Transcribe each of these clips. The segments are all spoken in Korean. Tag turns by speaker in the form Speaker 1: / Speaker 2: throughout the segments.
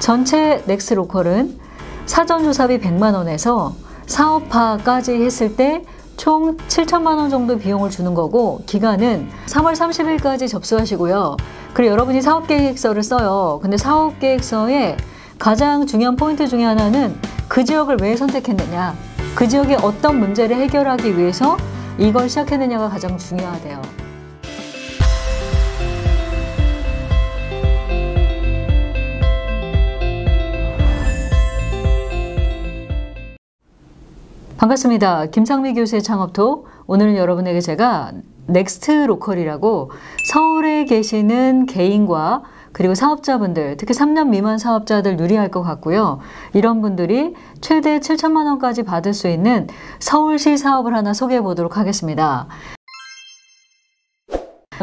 Speaker 1: 전체 넥스트 로컬은 사전조사비 100만 원에서 사업화까지 했을 때 총 7천만 원 정도 비용을 주는 거고, 기간은 3월 30일까지 접수하시고요. 그리고 여러분이 사업계획서를 써요. 근데 사업계획서에 가장 중요한 포인트 중에 하나는 그 지역을 왜 선택했느냐, 그 지역의 어떤 문제를 해결하기 위해서 이걸 시작했느냐가 가장 중요하대요. 반갑습니다. 김상미 교수의 창업톡. 오늘은 여러분에게 제가 넥스트 로컬이라고 서울에 계시는 개인과 그리고 사업자분들, 특히 3년 미만 사업자들 유리할 것 같고요. 이런 분들이 최대 7천만 원까지 받을 수 있는 서울시 사업을 하나 소개해 보도록 하겠습니다.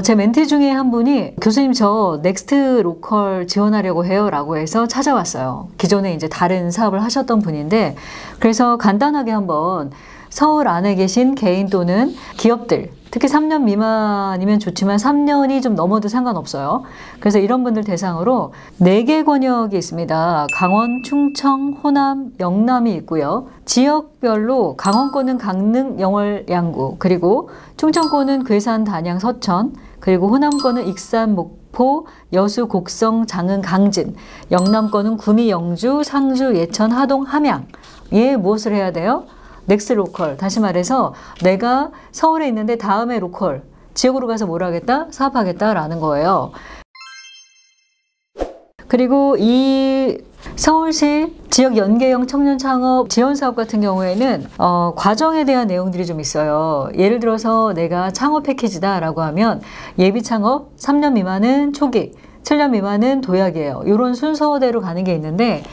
Speaker 1: 제 멘티 중에 한 분이 교수님 저 넥스트 로컬 지원하려고 해요 라고 해서 찾아왔어요. 기존에 이제 다른 사업을 하셨던 분인데, 그래서 간단하게 한번 서울 안에 계신 개인 또는 기업들, 특히 3년 미만이면 좋지만 3년이 좀 넘어도 상관없어요. 그래서 이런 분들 대상으로 4개 권역이 있습니다. 강원, 충청, 호남, 영남이 있고요. 지역별로 강원권은 강릉, 영월, 양구, 그리고 충청권은 괴산, 단양, 서천, 그리고 호남권은 익산, 목포, 여수, 곡성, 장흥, 강진, 영남권은 구미, 영주, 상주, 예천, 하동, 함양. 예, 무엇을 해야 돼요? 넥스트 로컬. 다시 말해서 내가 서울에 있는데 다음에 로컬, 지역으로 가서 뭘 하겠다? 사업하겠다라는 거예요. 그리고 이 서울시 지역 연계형 청년 창업 지원 사업 같은 경우에는 과정에 대한 내용들이 좀 있어요. 예를 들어서 내가 창업 패키지다 라고 하면 예비 창업 3년 미만은 초기, 7년 미만은 도약이에요. 이런 순서대로 가는 게 있는데,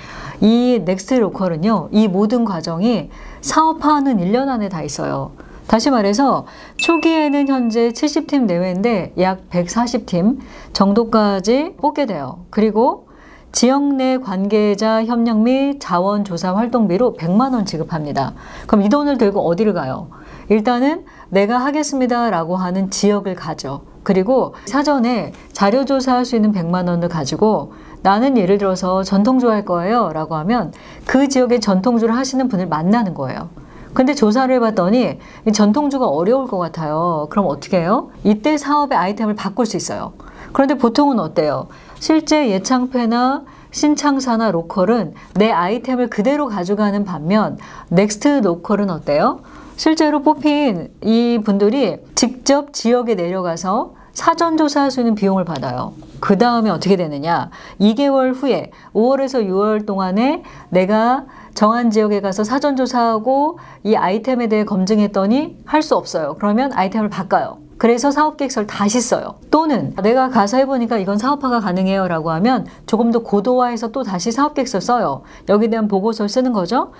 Speaker 1: 이 넥스트 로컬은요, 이 모든 과정이 사업화하는 1년 안에 다 있어요. 다시 말해서 초기에는 현재 70팀 내외인데 약 140팀 정도까지 뽑게 돼요. 그리고 지역 내 관계자 협력 및 자원조사 활동비로 100만 원 지급합니다. 그럼 이 돈을 들고 어디를 가요? 일단은 내가 하겠습니다 라고 하는 지역을 가죠. 그리고 사전에 자료조사할 수 있는 100만 원을 가지고 나는 예를 들어서 전통주 할 거예요 라고 하면 그 지역에 전통주를 하시는 분을 만나는 거예요. 근데 조사를 해봤더니 이 전통주가 어려울 것 같아요. 그럼 어떻게 해요? 이때 사업의 아이템을 바꿀 수 있어요. 그런데 보통은 어때요? 실제 예창패나 신창사나 로컬은 내 아이템을 그대로 가져가는 반면 넥스트 로컬은 어때요? 실제로 뽑힌 이 분들이 직접 지역에 내려가서 사전조사할 수 있는 비용을 받아요. 그 다음에 어떻게 되느냐, 2개월 후에 5월에서 6월 동안에 내가 정한 지역에 가서 사전조사하고 이 아이템에 대해 검증했더니 할 수 없어요. 그러면 아이템을 바꿔요. 그래서 사업계획서를 다시 써요. 또는 내가 가서 해보니까 이건 사업화가 가능해요 라고 하면 조금 더 고도화해서 또 다시 사업계획서 써요. 여기에 대한 보고서를 쓰는 거죠.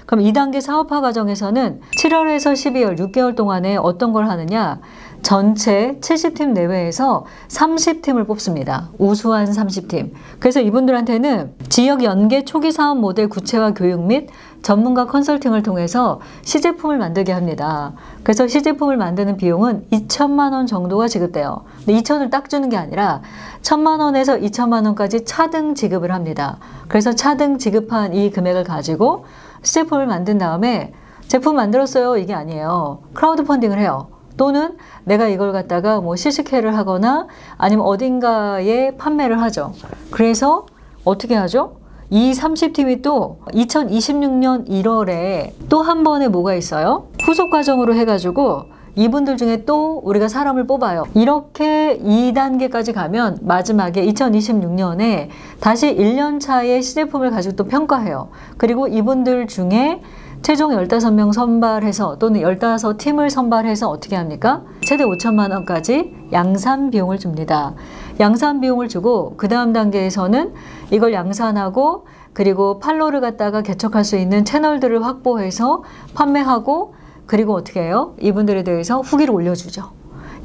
Speaker 1: 그럼 2단계 사업화 과정에서는 7월에서 12월 6개월 동안에 어떤 걸 하느냐, 전체 70팀 내외에서 30팀을 뽑습니다. 우수한 30팀. 그래서 이분들한테는 지역 연계 초기 사업 모델 구체화 교육 및 전문가 컨설팅을 통해서 시제품을 만들게 합니다. 그래서 시제품을 만드는 비용은 2천만 원 정도가 지급돼요. 근데 2천을 딱 주는 게 아니라 1천만 원에서 2천만 원까지 차등 지급을 합니다. 그래서 차등 지급한 이 금액을 가지고 시제품을 만든 다음에 제품 만들었어요 이게 아니에요. 크라우드 펀딩을 해요. 또는 내가 이걸 갖다가 뭐 시식회를 하거나 아니면 어딘가에 판매를 하죠. 그래서 어떻게 하죠? 이 30팀이 또 2026년 1월에 또 한 번에 뭐가 있어요? 후속 과정으로 해가지고 이분들 중에 또 우리가 사람을 뽑아요. 이렇게 2단계까지 가면 마지막에 2026년에 다시 1년 차의 시제품을 가지고 또 평가해요. 그리고 이분들 중에 최종 15명 선발해서 또는 15팀을 선발해서 어떻게 합니까? 최대 5천만 원까지 양산 비용을 줍니다. 양산 비용을 주고 그 다음 단계에서는 이걸 양산하고 그리고 팔로를 갖다가 개척할 수 있는 채널들을 확보해서 판매하고, 그리고 어떻게 해요? 이분들에 대해서 후기를 올려주죠.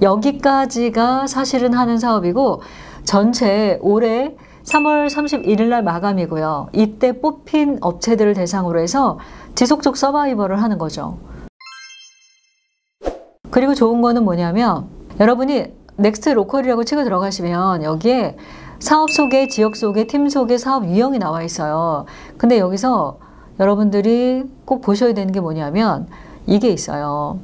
Speaker 1: 여기까지가 사실은 하는 사업이고, 전체 올해 3월 31일 날 마감이고요. 이때 뽑힌 업체들을 대상으로 해서 지속적 서바이벌을 하는 거죠. 그리고 좋은 거는 뭐냐면 여러분이 넥스트 로컬이라고 치고 들어가시면 여기에 사업 소개, 지역 소개, 팀 소개, 사업 유형이 나와 있어요. 근데 여기서 여러분들이 꼭 보셔야 되는 게 뭐냐면 이게 있어요.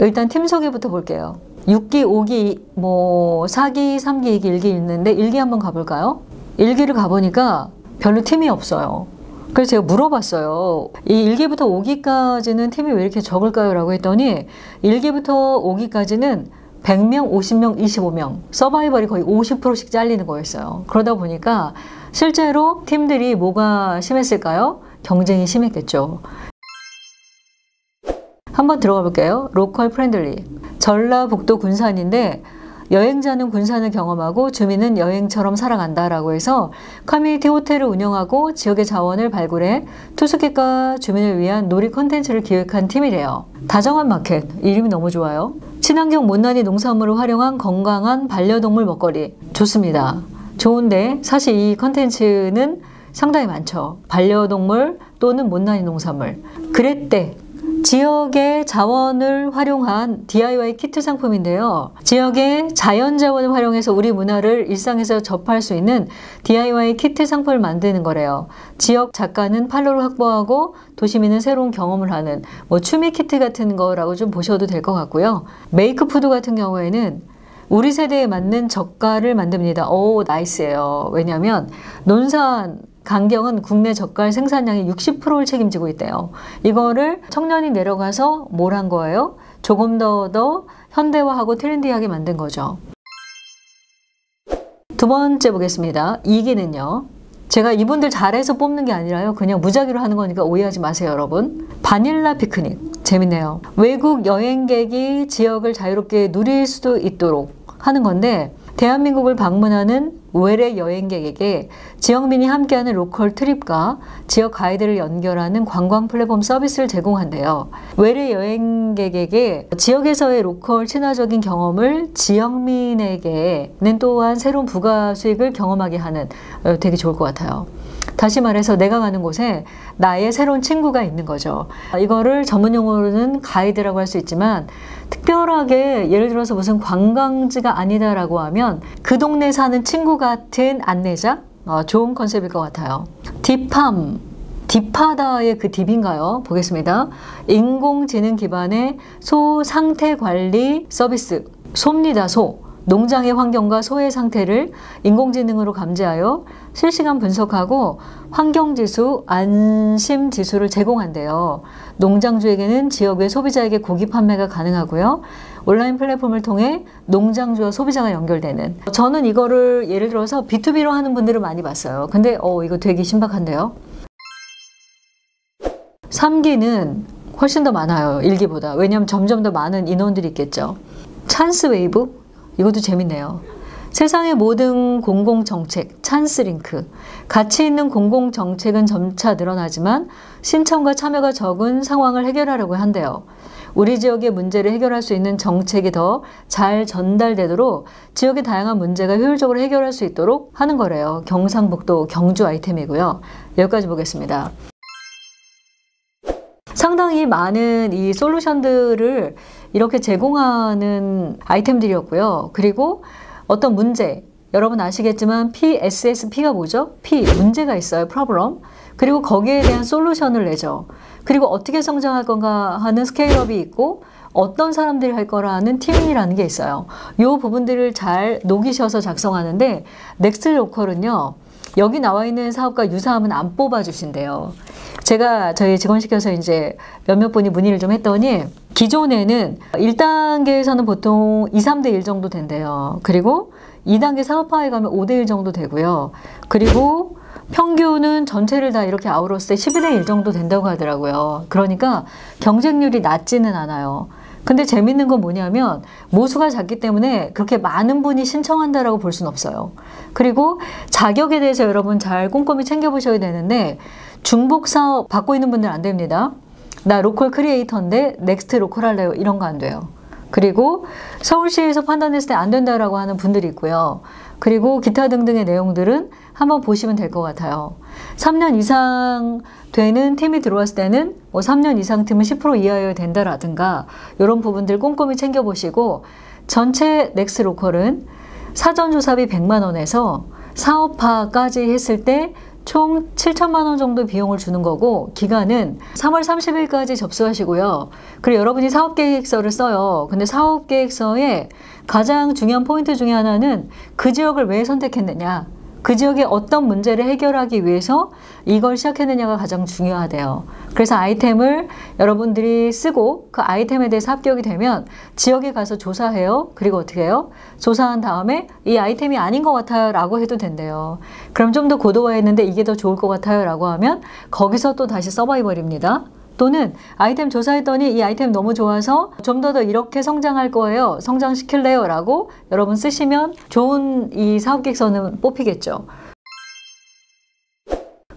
Speaker 1: 일단 팀 소개부터 볼게요. 6기, 5기, 뭐 4기, 3기, 2기, 1기 있는데 1기 한번 가볼까요? 1기를 가보니까 별로 팀이 없어요. 그래서 제가 물어봤어요. 이 1기부터 5기까지는 팀이 왜 이렇게 적을까요? 라고 했더니 1기부터 5기까지는 100명, 50명, 25명 서바이벌이 거의 50%씩 잘리는 거였어요. 그러다 보니까 실제로 팀들이 뭐가 심했을까요? 경쟁이 심했겠죠. 한번 들어가 볼게요. 로컬 프렌들리. 전라북도 군산인데 여행자는 군산을 경험하고 주민은 여행처럼 살아간다라고 해서 커뮤니티 호텔을 운영하고 지역의 자원을 발굴해 투숙객과 주민을 위한 놀이 콘텐츠를 기획한 팀이래요. 다정한 마켓. 이름이 너무 좋아요. 친환경 못난이 농산물을 활용한 건강한 반려동물 먹거리. 좋습니다. 좋은데 사실 이 콘텐츠는 상당히 많죠. 반려동물 또는 못난이 농산물. 그랬대. 지역의 자원을 활용한 DIY 키트 상품인데요. 지역의 자연 자원을 활용해서 우리 문화를 일상에서 접할 수 있는 DIY 키트 상품을 만드는 거래요. 지역 작가는 판로를 확보하고 도시민은 새로운 경험을 하는 뭐 취미 키트 같은 거라고 좀 보셔도 될 것 같고요. 메이크 푸드 같은 경우에는 우리 세대에 맞는 젓갈을 만듭니다. 오, 나이스예요. 왜냐하면 논산 강경은 국내 젓갈 생산량의 60%를 책임지고 있대요. 이거를 청년이 내려가서 뭘 한 거예요? 조금 더 현대화하고 트렌디하게 만든 거죠. 두 번째 보겠습니다. 2기는요. 제가 이분들 잘해서 뽑는 게 아니라요. 그냥 무작위로 하는 거니까 오해하지 마세요, 여러분. 바닐라 피크닉. 재밌네요. 외국 여행객이 지역을 자유롭게 누릴 수도 있도록 하는 건데 대한민국을 방문하는 외래 여행객에게 지역민이 함께하는 로컬 트립과 지역 가이드를 연결하는 관광 플랫폼 서비스를 제공한대요. 외래 여행객에게 지역에서의 로컬 친화적인 경험을 지역민에게는 또한 새로운 부가 수익을 경험하게 하는 되게 좋을 것 같아요. 다시 말해서 내가 가는 곳에 나의 새로운 친구가 있는 거죠. 이거를 전문 용어로는 가이드라고 할 수 있지만 특별하게 예를 들어서 무슨 관광지가 아니다라고 하면 그 동네 사는 친구 같은 안내자? 좋은 컨셉일 것 같아요. 딥팜. 딥하다의 그 딥인가요? 보겠습니다. 인공지능 기반의 소 상태 관리 서비스. 소입니다, 소. 농장의 환경과 소의 상태를 인공지능으로 감지하여 실시간 분석하고 환경지수, 안심지수를 제공한대요. 농장주에게는 지역 외 소비자에게 고기 판매가 가능하고요. 온라인 플랫폼을 통해 농장주와 소비자가 연결되는. 저는 이거를 예를 들어서 B2B로 하는 분들을 많이 봤어요. 근데 이거 되게 신박한데요. 3기는 훨씬 더 많아요. 1기보다. 왜냐하면 점점 더 많은 인원들이 있겠죠. 찬스 웨이브? 이것도 재밌네요. 세상의 모든 공공정책, 찬스링크. 가치 있는 공공정책은 점차 늘어나지만 신청과 참여가 적은 상황을 해결하려고 한대요. 우리 지역의 문제를 해결할 수 있는 정책이 더 잘 전달되도록 지역의 다양한 문제가 효율적으로 해결할 수 있도록 하는 거래요. 경상북도 경주 아이템이고요. 여기까지 보겠습니다. 상당히 많은 이 솔루션들을 이렇게 제공하는 아이템들이었고요. 그리고 어떤 문제, 여러분 아시겠지만 PSSP가 뭐죠? P, 문제가 있어요. problem. 그리고 거기에 대한 솔루션을 내죠. 그리고 어떻게 성장할 건가 하는 스케일업이 있고 어떤 사람들이 할 거라는 팀이라는 게 있어요. 이 부분들을 잘 녹이셔서 작성하는데 넥스트 로컬은요. 여기 나와 있는 사업과 유사하면 안 뽑아주신대요. 제가 저희 직원 시켜서 이제 몇몇 분이 문의를 좀 했더니 기존에는 1단계에서는 보통 2, 3대 1 정도 된대요. 그리고 2단계 사업화에 가면 5대 1 정도 되고요. 그리고 평균은 전체를 다 이렇게 아우렀을 때 12대 1 정도 된다고 하더라고요. 그러니까 경쟁률이 낮지는 않아요. 근데 재밌는 건 뭐냐면 모수가 작기 때문에 그렇게 많은 분이 신청한다라고 볼 수는 없어요. 그리고 자격에 대해서 여러분 잘 꼼꼼히 챙겨보셔야 되는데 중복 사업 받고 있는 분들 안 됩니다. 나 로컬 크리에이터인데 넥스트 로컬 할래요. 이런 거 안 돼요. 그리고 서울시에서 판단했을 때 안 된다라고 하는 분들이 있고요. 그리고 기타 등등의 내용들은 한번 보시면 될 것 같아요. 3년 이상 되는 팀이 들어왔을 때는 뭐 3년 이상 팀은 10% 이하여야 된다라든가 이런 부분들 꼼꼼히 챙겨보시고 전체 넥스 로컬은 사전조사비 100만 원에서 사업화까지 했을 때 총 7천만 원 정도 비용을 주는 거고, 기간은 3월 30일까지 접수하시고요. 그리고 여러분이 사업계획서를 써요. 근데 사업계획서에 가장 중요한 포인트 중에 하나는 그 지역을 왜 선택했느냐, 그 지역의 어떤 문제를 해결하기 위해서 이걸 시작했느냐가 가장 중요하대요. 그래서 아이템을 여러분들이 쓰고 그 아이템에 대해서 합격이 되면 지역에 가서 조사해요. 그리고 어떻게 해요? 조사한 다음에 이 아이템이 아닌 것 같아요 라고 해도 된대요. 그럼 좀 더 고도화했는데 이게 더 좋을 것 같아요 라고 하면 거기서 또 다시 서바이벌입니다. 또는 아이템 조사했더니 이 아이템 너무 좋아서 좀 더 이렇게 성장할 거예요. 성장시킬래요? 라고 여러분 쓰시면 좋은 이 사업계획서는 뽑히겠죠.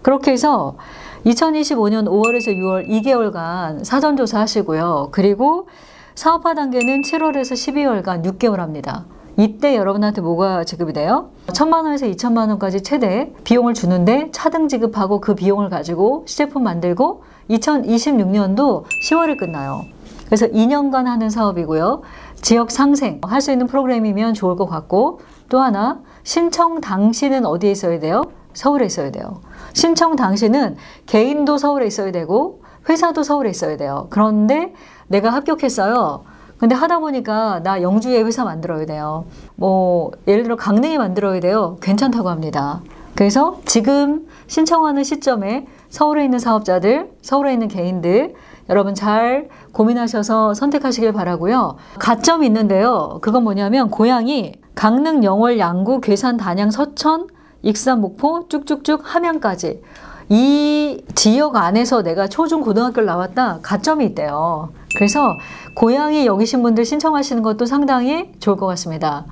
Speaker 1: 그렇게 해서 2025년 5월에서 6월 2개월간 사전조사 하시고요. 그리고 사업화 단계는 7월에서 12월간 6개월 합니다. 이때 여러분한테 뭐가 지급이 돼요? 1,000만 원에서 2,000만 원까지 최대 비용을 주는데 차등 지급하고 그 비용을 가지고 시제품 만들고 2026년도 10월에 끝나요. 그래서 2년간 하는 사업이고요. 지역 상생 할 수 있는 프로그램이면 좋을 것 같고, 또 하나 신청 당시는 어디에 있어야 돼요? 서울에 있어야 돼요. 신청 당시는 개인도 서울에 있어야 되고 회사도 서울에 있어야 돼요. 그런데 내가 합격했어요. 근데 하다 보니까 나 영주에 회사 만들어야 돼요. 뭐 예를 들어 강릉에 만들어야 돼요. 괜찮다고 합니다. 그래서 지금 신청하는 시점에 서울에 있는 사업자들, 서울에 있는 개인들 여러분 잘 고민하셔서 선택하시길 바라고요. 가점이 있는데요. 그건 뭐냐면 고향이 강릉, 영월, 양구, 괴산, 단양, 서천, 익산, 목포 쭉쭉쭉 함양까지 이 지역 안에서 내가 초중 고등학교를 나왔다 가점이 있대요. 그래서 고향이 여기신 분들 신청하시는 것도 상당히 좋을 것 같습니다.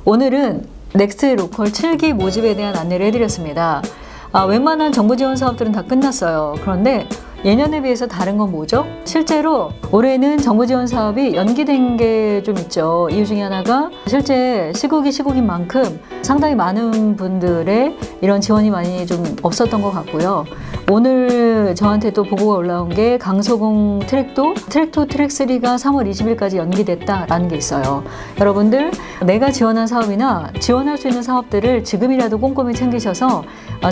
Speaker 1: 오늘은 넥스트 로컬 7기 모집에 대한 안내를 해드렸습니다. 웬만한 정부 지원 사업들은 다 끝났어요. 그런데 예년에 비해서 다른 건 뭐죠? 실제로 올해는 정부 지원 사업이 연기된 게 좀 있죠. 이유 중에 하나가 실제 시국이 시국인 만큼 상당히 많은 분들의 이런 지원이 많이 좀 없었던 것 같고요. 오늘 저한테 또 보고가 올라온 게 강서공 트랙2 트랙3가 3월 20일까지 연기됐다라는 게 있어요. 여러분들 내가 지원한 사업이나 지원할 수 있는 사업들을 지금이라도 꼼꼼히 챙기셔서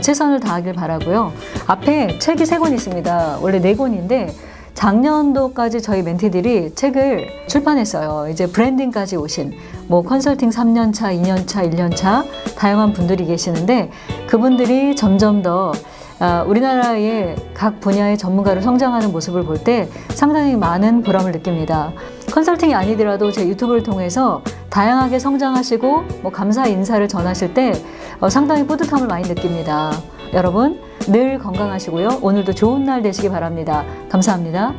Speaker 1: 최선을 다하길 바라고요. 앞에 책이 3권 있습니다. 원래 4권인데 작년도까지 저희 멘티들이 책을 출판했어요. 이제 브랜딩까지 오신 뭐 컨설팅 3년차, 2년차, 1년차 다양한 분들이 계시는데 그분들이 점점 더 우리나라의 각 분야의 전문가로 성장하는 모습을 볼 때 상당히 많은 보람을 느낍니다. 컨설팅이 아니더라도 제 유튜브를 통해서 다양하게 성장하시고 뭐 감사 인사를 전하실 때 상당히 뿌듯함을 많이 느낍니다. 여러분 늘 건강하시고요. 오늘도 좋은 날 되시기 바랍니다. 감사합니다.